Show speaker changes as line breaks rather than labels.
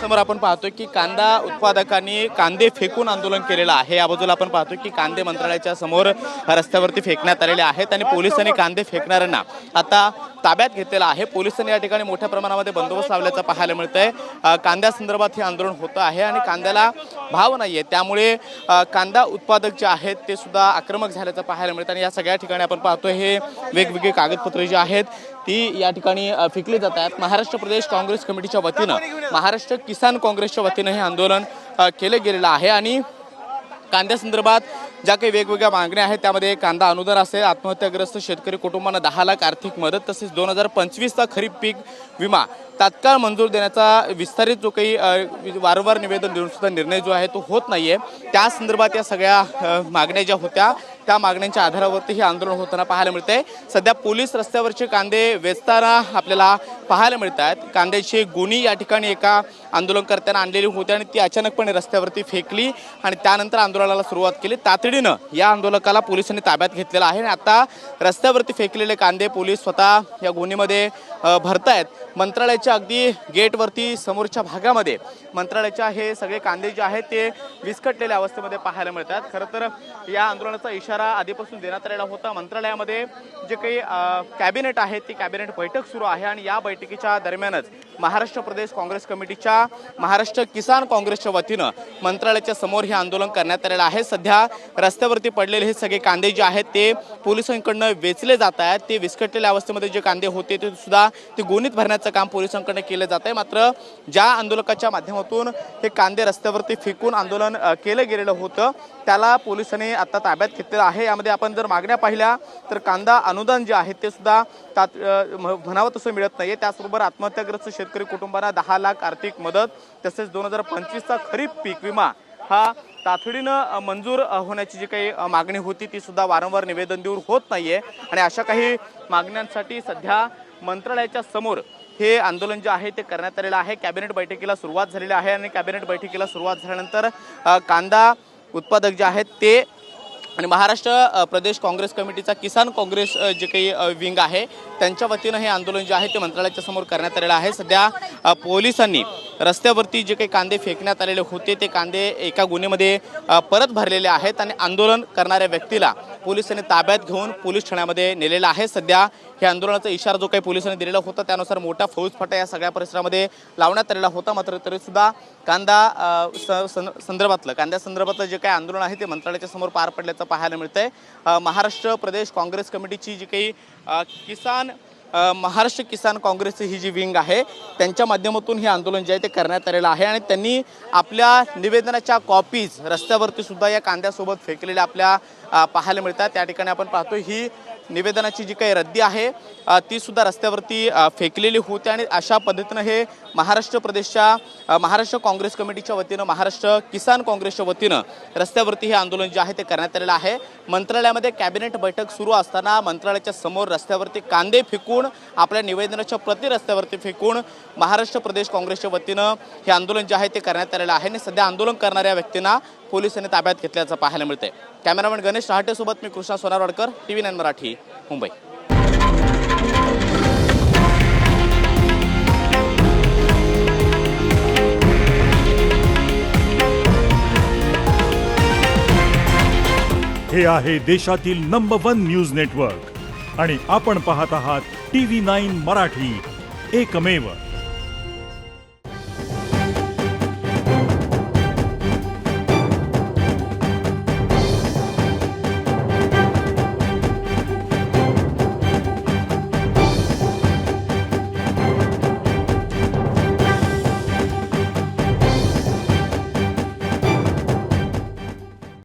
माझ्यासमोर आपण पाहतोय की कांदा उत्पादकांनी कांदे फेकून आंदोलन केलेलं आहे। या बाजूला आपण पाहतोय की कांदे मंत्रालयाच्या समोर रस्त्यावरती फेकण्यात आलेले आहेत आणि पोलिसांनी कांदे फेकणाऱ्यांना आता ताब्यात घेतलेला आहे। पोलिसांनी या ठिकाणी मोठ्या प्रमाणामध्ये बंदोबस्त लावल्याचं पाहायला मिळतंय। कांद्यासंदर्भात हे आंदोलन होतं आहे आणि कांद्याला भाव नाहीये, त्यामुळे कांदा उत्पादक जे आहेत ते सुद्धा आक्रमक झाल्याचं पाहायला मिळतं आणि या सगळ्या ठिकाणी आपण पाहतोय हे वेगवेगळे कागदपत्र जे आहेत ती या ठिकाणी फेकली जात आहेत। महाराष्ट्र प्रदेश काँग्रेस कमिटीच्या वतीनं, महाराष्ट्र किसान काँग्रेसच्या वतीनं हे आंदोलन केले गेलेलं आहे आणि कांद्यासंदर्भात ज्या काही वेगवेगळ्या मागण्या आहेत त्यामध्ये कांदा अनुदान असेल, आत्महत्याग्रस्त शेतकरी कुटुंबांना 10 लाख आर्थिक मदत, तसेच 2025चा खरीप पीक विमा तात्काळ मंजूर देण्याचा विस्तारित जो काही वारंवार निवेदन देऊन सुद्धा निर्णय जो आहे तो होत नाहीये। त्या संदर्भात या सगळ्या मागण्या ज्या होत्या त्या मागण्यांच्या आधारावरती हे आंदोलन होताना पाहायला मिळतंय। सध्या पोलीस रस्त्यावरचे कांदे वेचताना आपल्याला पाहायला मिळत आहेत। कांद्याची गोणी या ठिकाणी एका आंदोलनकर्त्यांना आणलेली होती आणि ती अचानकपणे रस्त्यावरती फेकली आणि त्यानंतर आंदोलनाला सुरुवात केली। तातडीनं या आंदोलकाला पोलिसांनी ताब्यात घेतलेलं आहे आणि आता रस्त्यावरती फेकलेले कांदे पोलीस स्वतः या गोणीमध्ये भरतायत। मंत्रालयाच्या अगदी गेटवरती समोरच्या भागामध्ये मंत्रालयाच्या हे सगळे कांदे जे आहेत ते विस्कटलेल्या अवस्थेमध्ये पाहायला मिळतात। खरं तर या आंदोलनाचा इशारा आधीपासून देण्यात आलेला होता। मंत्रालयामध्ये जे काही कॅबिनेट आहे ती कॅबिनेट बैठक सुरू आहे आणि या बैठकीच्या दरम्यानच महाराष्ट्र प्रदेश काँग्रेस कमिटीच्या, महाराष्ट्र किसान काँग्रेसच्या वतीनं मंत्रालयाच्या समोर हे आंदोलन करण्यात आलेलं आहे। सध्या रस्त्यावरती पडलेले हे सगळे कांदे जे आहेत ते पोलिसांकडून वेचले जात आहेत। ते विस्कटलेल्या अवस्थेमध्ये जे कांदे होते ते सुद्धा ते गोणीत भरण्याचं काम पोलिसांकडून केलं जात आहे। मात्र ज्या आंदोलकाच्या माध्यमातून हे कांदे रस्त्यावरती फेकून आंदोलन केलं गेलेलं होतं त्याला पोलिसांनी आता ताब्यात घेतलेलं आहे। यामध्ये आपण जर मागण्या पाहिल्या तर कांदा अनुदान जे आहे ते सुद्धा म्हणावं तसं मिळत नाहीये। त्याचबरोबर आत्महत्याग्रस्त शेतकरी कुटुंबांना 10 लाख आर्थिक मदत, तसेच 2025चा खरीप पीक विमा हा तातडीनं मंजूर होण्याची जी काही मागणी होती ती सुद्धा वारंवार निवेदन देऊन होत नाहीये आणि अशा काही मागण्यांसाठी सध्या मंत्रालयाच्या समोर हे आंदोलन जे आहे ते करण्यात आलेलं आहे। कॅबिनेट बैठकीला सुरुवात झालेली आहे आणि कॅबिनेट बैठकीला सुरुवात झाल्यानंतर कांदा उत्पादक जे आहेत ते आणि महाराष्ट्र प्रदेश काँग्रेस कमिटीचा किसान काँग्रेस जे काही विंग आहे त्यांच्या वतीनं हे आंदोलन जे आहे ते मंत्रालयाच्या समोर करण्यात आलेलं आहे। सध्या पोलिसांनी रस्त्यावरती जे काही कांदे फेकण्यात आलेले होते ते कांदे एका गुन्ह्यामध्ये परत भरलेले आहेत आणि आंदोलन करणाऱ्या व्यक्तीला पोलिसांनी ताब्यात घेऊन पोलीस ठाण्यामध्ये नेलेला आहे। सध्या हे आंदोलनाचा इशारा जो काही पोलिसांनी दिलेला होता त्यानुसार मोठा फौजफाटा या सगळ्या परिसरामध्ये लावण्यात आलेला होता। मात्र तरीसुद्धा कांद्यासंदर्भातलं जे काही आंदोलन आहे ते मंत्रालयाच्या समोर पार पडल्याचं पाहायला मिळतंय। महाराष्ट्र प्रदेश काँग्रेस कमिटीची जी काही महाराष्ट्र किसान काँग्रेसची ही जी विंग आहे त्यांच्या माध्यमातून हे आंदोलन जे आहे ते करण्यात आलेलं आहे आणि त्यांनी आपल्या निवेदनाच्या कॉपीज रस्त्यावरती सुद्धा या कांद्यासोबत फेकलेल्या आपल्या पाहायला मिळतात। त्या ठिकाणी आपण पाहतोय ही निवेदनाची जी काही रद्दी आहे ती सुद्धा रस्त्यावरती फेकलेली होती आणि अशा पद्धतीनं हे महाराष्ट्र काँग्रेस कमिटीच्या वतीनं, महाराष्ट्र किसान काँग्रेसच्या वतीनं रस्त्यावरती हे आंदोलन जे आहे ते करण्यात आलेलं आहे। मंत्रालयामध्ये कॅबिनेट बैठक सुरू असताना मंत्रालयाच्या समोर रस्त्यावरती कांदे फेकून आपल्या निवेदनाच्या प्रति रस्त्यावरती फेकून महाराष्ट्र प्रदेश काँग्रेसच्या वतीनं हे आंदोलन जे आहे ते करण्यात आलेलं आहे आणि सध्या आंदोलन करणाऱ्या व्यक्तींना पोलिसांनी ताब्यात घेतल्याचं पाहायला मिळतंय। कॅमेरामॅन गणेश रहाटेसोबत मी कृष्णा सोनारवाडकर, TV9 मराठी, मुंबई।
हे आहे देशातील नंबर 1 न्यूज नेटवर्क आणि आपण पाहत आहात TV9 मराठी, एकमेव।